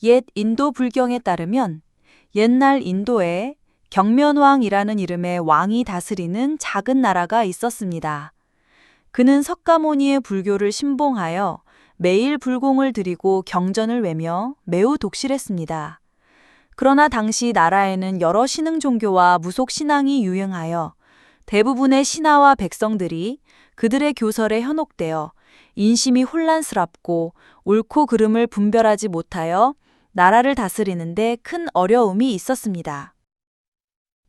옛 인도 불경에 따르면 옛날 인도에 경면왕이라는 이름의 왕이 다스리는 작은 나라가 있었습니다. 그는 석가모니의 불교를 신봉하여 매일 불공을 드리고 경전을 외며 매우 독실했습니다. 그러나 당시 나라에는 여러 신흥 종교와 무속 신앙이 유행하여 대부분의 신하와 백성들이 그들의 교설에 현혹되어 인심이 혼란스럽고 옳고 그름을 분별하지 못하여 나라를 다스리는데 큰 어려움이 있었습니다.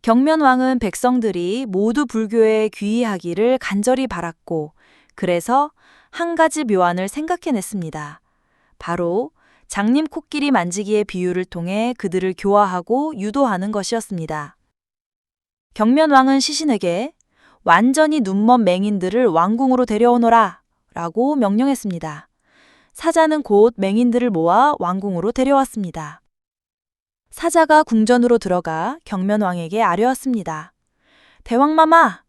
경면왕은 백성들이 모두 불교에 귀의하기를 간절히 바랐고 그래서 한 가지 묘안을 생각해냈습니다. 바로 장님 코끼리 만지기의 비유를 통해 그들을 교화하고 유도하는 것이었습니다. 경면왕은 시신에게 완전히 눈먼 맹인들을 왕궁으로 데려오너라 라고 명령했습니다. 사자는 곧 맹인들을 모아 왕궁으로 데려왔습니다. 사자가 궁전으로 들어가 경면왕에게 아뢰었습니다. 대왕마마,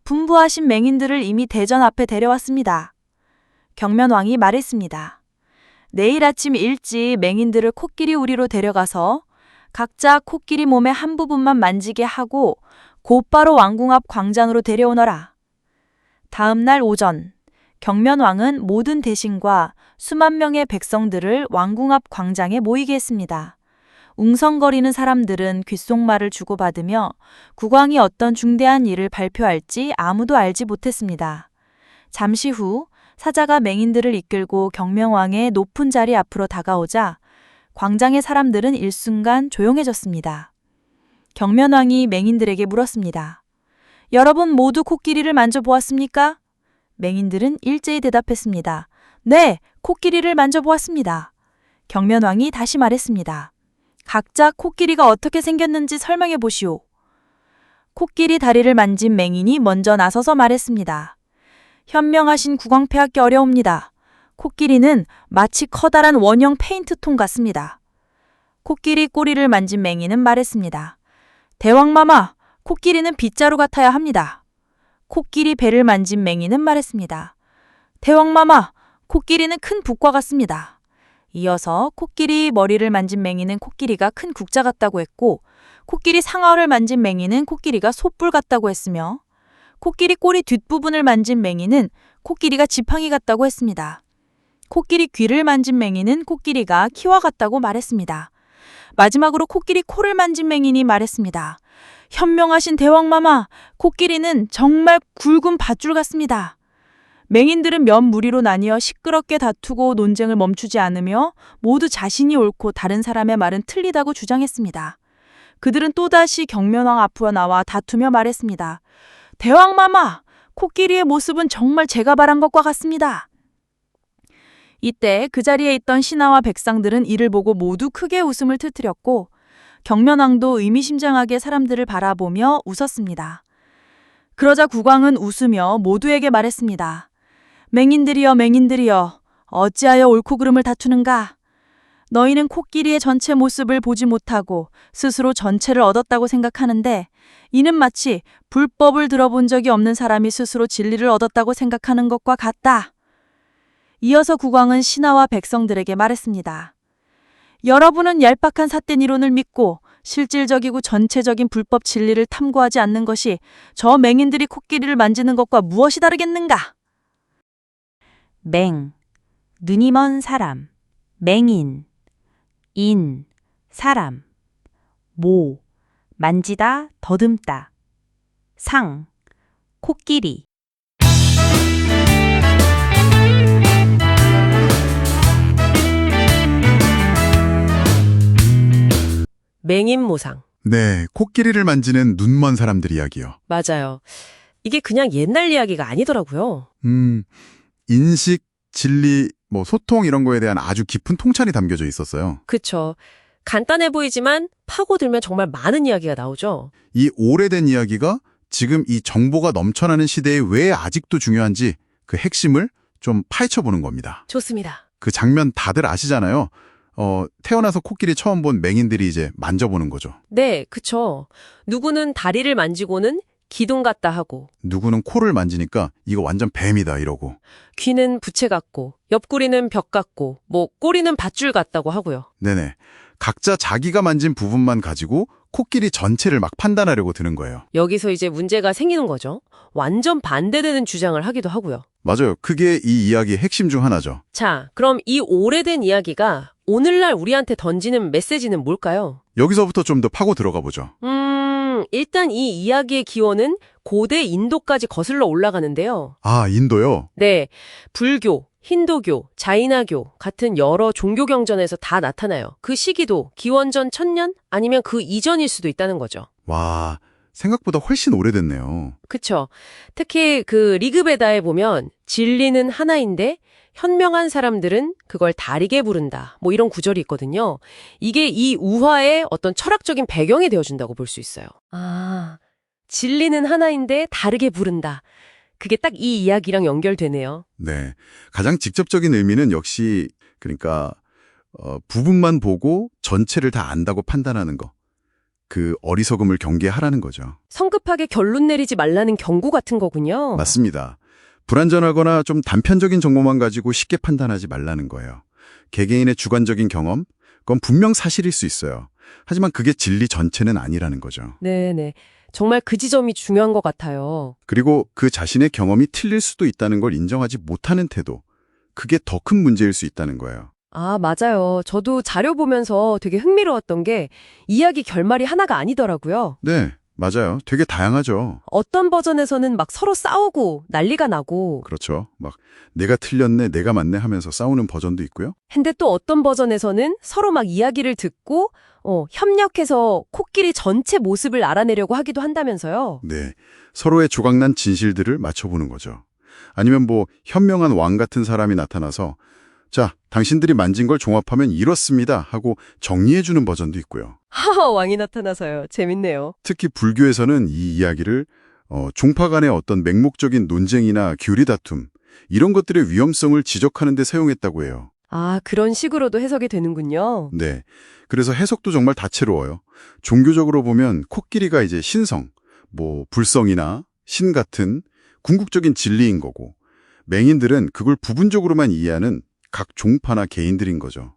분부하신 맹인들을 이미 대전 앞에 데려왔습니다. 경면왕이 말했습니다. 내일 아침 일찍 맹인들을 코끼리 우리로 데려가서 각자 코끼리 몸의 한 부분만 만지게 하고 곧바로 왕궁 앞 광장으로 데려오너라. 다음 날 오전, 경면왕은 모든 대신과 수만 명의 백성들을 왕궁 앞 광장에 모이게 했습니다. 웅성거리는 사람들은 귓속말을 주고받으며 국왕이 어떤 중대한 일을 발표할지 아무도 알지 못했습니다. 잠시 후 사자가 맹인들을 이끌고 경면왕의 높은 자리 앞으로 다가오자 광장의 사람들은 일순간 조용해졌습니다. 경면왕이 맹인들에게 물었습니다. 여러분 모두 코끼리를 만져보았습니까? 맹인들은 일제히 대답했습니다. 네, 코끼리를 만져보았습니다. 경면왕이 다시 말했습니다. 각자 코끼리가 어떻게 생겼는지 설명해 보시오. 코끼리 다리를 만진 맹인이 먼저 나서서 말했습니다. 현명하신 국왕폐하께 어려웁니다. 코끼리는 마치 커다란 원형 페인트통 같습니다. 코끼리 꼬리를 만진 맹인은 말했습니다. 대왕마마, 코끼리는 빗자루 같아야 합니다. 코끼리 배를 만진 맹인은 말했습니다. 대왕마마, 코끼리는 큰 북과 같습니다. 이어서 코끼리 머리를 만진 맹인은 코끼리가 큰 국자 같다고 했고 코끼리 상어를 만진 맹인은 코끼리가 솥불 같다고 했으며 코끼리 꼬리 뒷부분을 만진 맹인은 코끼리가 지팡이 같다고 했습니다. 코끼리 귀를 만진 맹인은 코끼리가 키와 같다고 말했습니다. 마지막으로 코끼리 코를 만진 맹인이 말했습니다. 현명하신 대왕마마, 코끼리는 정말 굵은 밧줄 같습니다. 맹인들은 몇 무리로 나뉘어 시끄럽게 다투고 논쟁을 멈추지 않으며 모두 자신이 옳고 다른 사람의 말은 틀리다고 주장했습니다. 그들은 또다시 경면왕 앞으로 나와 다투며 말했습니다. 대왕마마, 코끼리의 모습은 정말 제가 바란 것과 같습니다. 이때 그 자리에 있던 신하와 백성들은 이를 보고 모두 크게 웃음을 터뜨렸고 경면왕도 의미심장하게 사람들을 바라보며 웃었습니다. 그러자 국왕은 웃으며 모두에게 말했습니다. 맹인들이여 맹인들이여 어찌하여 옳고 그름을 다투는가? 너희는 코끼리의 전체 모습을 보지 못하고 스스로 전체를 얻었다고 생각하는데 이는 마치 불법을 들어본 적이 없는 사람이 스스로 진리를 얻었다고 생각하는 것과 같다. 이어서 국왕은 신하와 백성들에게 말했습니다. 여러분은 얄팍한 삿된 이론을 믿고 실질적이고 전체적인 불법 진리를 탐구하지 않는 것이 저 맹인들이 코끼리를 만지는 것과 무엇이 다르겠는가? 맹, 눈이 먼 사람, 맹인, 인, 사람, 모, 만지다, 더듬다, 상, 코끼리. 맹인모상. 네, 코끼리를 만지는 눈먼 사람들 이야기요. 맞아요. 이게 그냥 옛날 이야기가 아니더라고요. 인식, 진리, 소통 이런 거에 대한 아주 깊은 통찰이 담겨져 있었어요. 그쵸. 간단해 보이지만 파고들면 정말 많은 이야기가 나오죠. 이 오래된 이야기가 지금 이 정보가 넘쳐나는 시대에 왜 아직도 중요한지 그 핵심을 좀 파헤쳐보는 겁니다. 좋습니다. 그 장면 다들 아시잖아요. 태어나서 코끼리 처음 본 맹인들이 이제 만져보는 거죠. 네, 그쵸. 누구는 다리를 만지고는 기둥 같다 하고, 누구는 코를 만지니까 이거 완전 뱀이다 이러고. 귀는 부채 같고, 옆구리는 벽 같고, 뭐 꼬리는 밧줄 같다고 하고요. 네네. 각자 자기가 만진 부분만 가지고 코끼리 전체를 막 판단하려고 드는 거예요. 여기서 이제 문제가 생기는 거죠. 완전 반대되는 주장을 하기도 하고요. 맞아요. 그게 이 이야기의 핵심 중 하나죠. 자, 그럼 이 오래된 이야기가 오늘날 우리한테 던지는 메시지는 뭘까요? 여기서부터 좀 더 파고 들어가 보죠. 일단 이 이야기의 기원은 고대 인도까지 거슬러 올라가는데요. 아, 인도요? 네, 불교, 힌두교, 자이나교 같은 여러 종교 경전에서 다 나타나요. 그 시기도 기원전 1000년 아니면 그 이전일 수도 있다는 거죠. 와, 생각보다 훨씬 오래됐네요. 그쵸. 특히 그 리그베다에 보면 진리는 하나인데 현명한 사람들은 그걸 다르게 부른다. 뭐 이런 구절이 있거든요. 이게 이 우화의 어떤 철학적인 배경이 되어준다고 볼 수 있어요. 아, 진리는 하나인데 다르게 부른다. 그게 딱 이 이야기랑 연결되네요. 네. 가장 직접적인 의미는 역시 그러니까 부분만 보고 전체를 다 안다고 판단하는 거. 그 어리석음을 경계하라는 거죠. 성급하게 결론 내리지 말라는 경고 같은 거군요. 맞습니다. 불완전하거나 좀 단편적인 정보만 가지고 쉽게 판단하지 말라는 거예요. 개개인의 주관적인 경험, 그건 분명 사실일 수 있어요. 하지만 그게 진리 전체는 아니라는 거죠. 네네. 정말 그 지점이 중요한 것 같아요. 그리고 그 자신의 경험이 틀릴 수도 있다는 걸 인정하지 못하는 태도, 그게 더 큰 문제일 수 있다는 거예요. 아, 맞아요. 저도 자료 보면서 되게 흥미로웠던 게 이야기 결말이 하나가 아니더라고요. 네, 맞아요. 되게 다양하죠. 어떤 버전에서는 막 서로 싸우고 난리가 나고, 그렇죠. 막 내가 틀렸네, 내가 맞네 하면서 싸우는 버전도 있고요. 근데 또 어떤 버전에서는 서로 막 이야기를 듣고 협력해서 코끼리 전체 모습을 알아내려고 하기도 한다면서요. 네, 서로의 조각난 진실들을 맞춰보는 거죠. 아니면 뭐 현명한 왕 같은 사람이 나타나서 자, 당신들이 만진 걸 종합하면 이렇습니다 하고 정리해주는 버전도 있고요. 하하, 왕이 나타나서요. 재밌네요. 특히 불교에서는 이 이야기를 종파 간의 어떤 맹목적인 논쟁이나 교리 다툼 이런 것들의 위험성을 지적하는 데 사용했다고 해요. 아, 그런 식으로도 해석이 되는군요. 네, 그래서 해석도 정말 다채로워요. 종교적으로 보면 코끼리가 이제 신성, 뭐 불성이나 신 같은 궁극적인 진리인 거고 맹인들은 그걸 부분적으로만 이해하는 각 종파나 개인들인 거죠.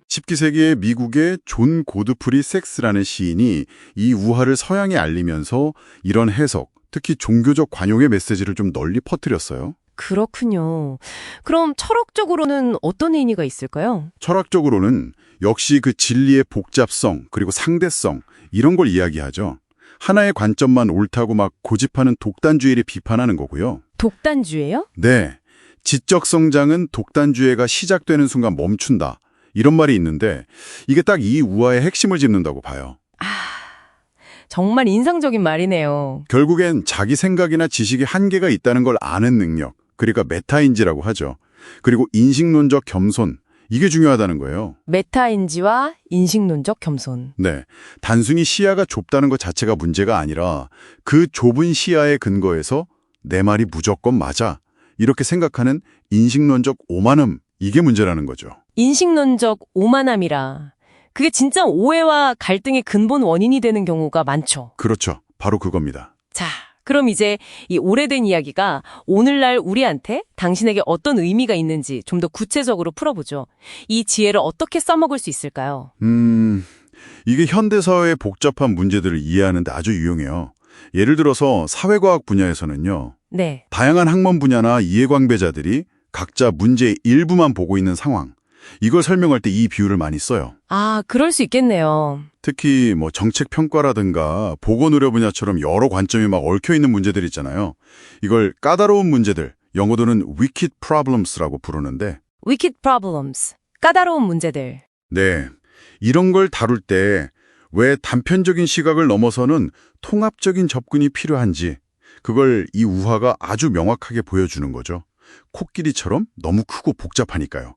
10기세기의 미국의 존 고드프리 섹스라는 시인이 이 우화를 서양에 알리면서 이런 해석, 특히 종교적 관용의 메시지를 좀 널리 퍼뜨렸어요. 그렇군요. 그럼 철학적으로는 어떤 의미가 있을까요? 철학적으로는 역시 그 진리의 복잡성 그리고 상대성 이런 걸 이야기하죠. 하나의 관점만 옳다고 막 고집하는 독단주의를 비판하는 거고요. 독단주예요? 네, 지적 성장은 독단주의가 시작되는 순간 멈춘다. 이런 말이 있는데 이게 딱 이 우화의 핵심을 짚는다고 봐요. 정말 인상적인 말이네요. 결국엔 자기 생각이나 지식에 한계가 있다는 걸 아는 능력, 그러니까 메타인지라고 하죠. 그리고 인식론적 겸손, 이게 중요하다는 거예요. 메타인지와 인식론적 겸손. 네, 단순히 시야가 좁다는 것 자체가 문제가 아니라 그 좁은 시야의 근거에서 내 말이 무조건 맞아. 이렇게 생각하는 인식론적 오만함, 이게 문제라는 거죠. 인식론적 오만함이라. 그게 진짜 오해와 갈등의 근본 원인이 되는 경우가 많죠. 그렇죠. 바로 그겁니다. 자, 그럼 이제 이 오래된 이야기가 오늘날 우리한테 당신에게 어떤 의미가 있는지 좀 더 구체적으로 풀어보죠. 이 지혜를 어떻게 써먹을 수 있을까요? 이게 현대사회의 복잡한 문제들을 이해하는 데 아주 유용해요. 예를 들어서 사회과학 분야에서는요. 네. 다양한 학문 분야나 이해관계자들이 각자 문제의 일부만 보고 있는 상황. 이걸 설명할 때 이 비유를 많이 써요. 아, 그럴 수 있겠네요. 특히 뭐 정책 평가라든가 보건 의료 분야처럼 여러 관점이 막 얽혀 있는 문제들 있잖아요. 이걸 까다로운 문제들, 영어로는 wicked problems라고 부르는데 wicked problems. 까다로운 문제들. 네, 이런 걸 다룰 때 왜 단편적인 시각을 넘어서는 통합적인 접근이 필요한지 그걸 이 우화가 아주 명확하게 보여주는 거죠. 코끼리처럼 너무 크고 복잡하니까요.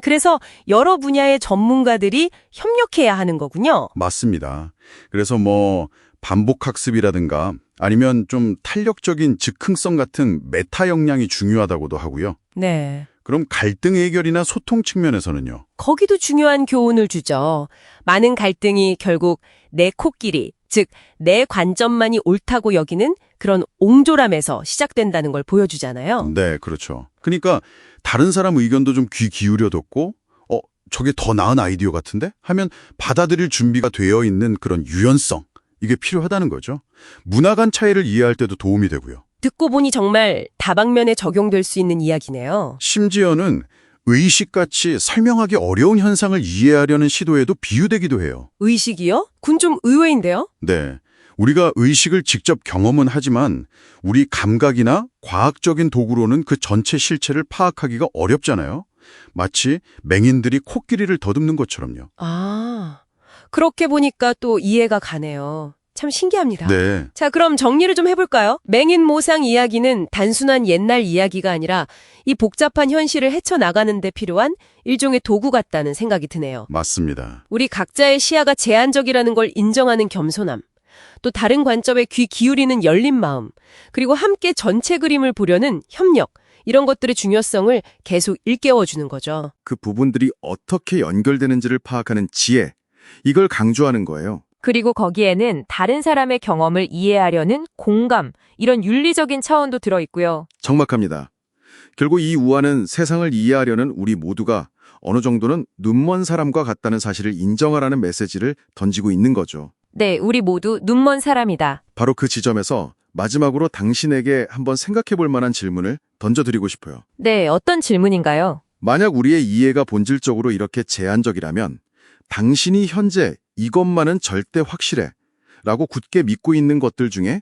그래서 여러 분야의 전문가들이 협력해야 하는 거군요. 맞습니다. 그래서 뭐 반복학습이라든가 아니면 좀 탄력적인 즉흥성 같은 메타 역량이 중요하다고도 하고요. 네. 그럼 갈등 해결이나 소통 측면에서는요? 거기도 중요한 교훈을 주죠. 많은 갈등이 결국 내 코끼리, 즉, 내 관점만이 옳다고 여기는 그런 옹졸함에서 시작된다는 걸 보여주잖아요. 네, 그렇죠. 그러니까 다른 사람 의견도 좀 귀 기울여 듣고 저게 더 나은 아이디어 같은데? 하면 받아들일 준비가 되어 있는 그런 유연성, 이게 필요하다는 거죠. 문화 간 차이를 이해할 때도 도움이 되고요. 듣고 보니 정말 다방면에 적용될 수 있는 이야기네요. 심지어는 의식같이 설명하기 어려운 현상을 이해하려는 시도에도 비유되기도 해요. 의식이요? 그건 좀 의외인데요? 네. 우리가 의식을 직접 경험은 하지만 우리 감각이나 과학적인 도구로는 그 전체 실체를 파악하기가 어렵잖아요. 마치 맹인들이 코끼리를 더듬는 것처럼요. 아, 그렇게 보니까 또 이해가 가네요. 참 신기합니다. 네. 자, 그럼 정리를 좀 해볼까요? 맹인 모상 이야기는 단순한 옛날 이야기가 아니라 이 복잡한 현실을 헤쳐나가는 데 필요한 일종의 도구 같다는 생각이 드네요. 맞습니다. 우리 각자의 시야가 제한적이라는 걸 인정하는 겸손함, 또 다른 관점에 귀 기울이는 열린 마음, 그리고 함께 전체 그림을 보려는 협력, 이런 것들의 중요성을 계속 일깨워주는 거죠. 그 부분들이 어떻게 연결되는지를 파악하는 지혜, 이걸 강조하는 거예요. 그리고 거기에는 다른 사람의 경험을 이해하려는 공감, 이런 윤리적인 차원도 들어있고요. 정확합니다. 결국 이 우화는 세상을 이해하려는 우리 모두가 어느 정도는 눈먼 사람과 같다는 사실을 인정하라는 메시지를 던지고 있는 거죠. 네, 우리 모두 눈먼 사람이다. 바로 그 지점에서 마지막으로 당신에게 한번 생각해 볼 만한 질문을 던져드리고 싶어요. 네, 어떤 질문인가요? 만약 우리의 이해가 본질적으로 이렇게 제한적이라면 당신이 현재 이것만은 절대 확실해 라고 굳게 믿고 있는 것들 중에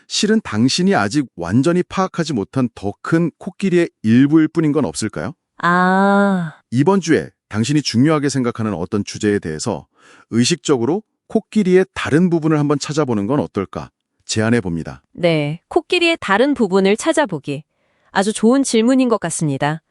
실은 당신이 아직 완전히 파악하지 못한 더 큰 코끼리의 일부일 뿐인 건 없을까요? 아, 이번 주에 당신이 중요하게 생각하는 어떤 주제에 대해서 의식적으로 코끼리의 다른 부분을 한번 찾아보는 건 어떨까 제안해 봅니다. 네, 코끼리의 다른 부분을 찾아보기. 아주 좋은 질문인 것 같습니다.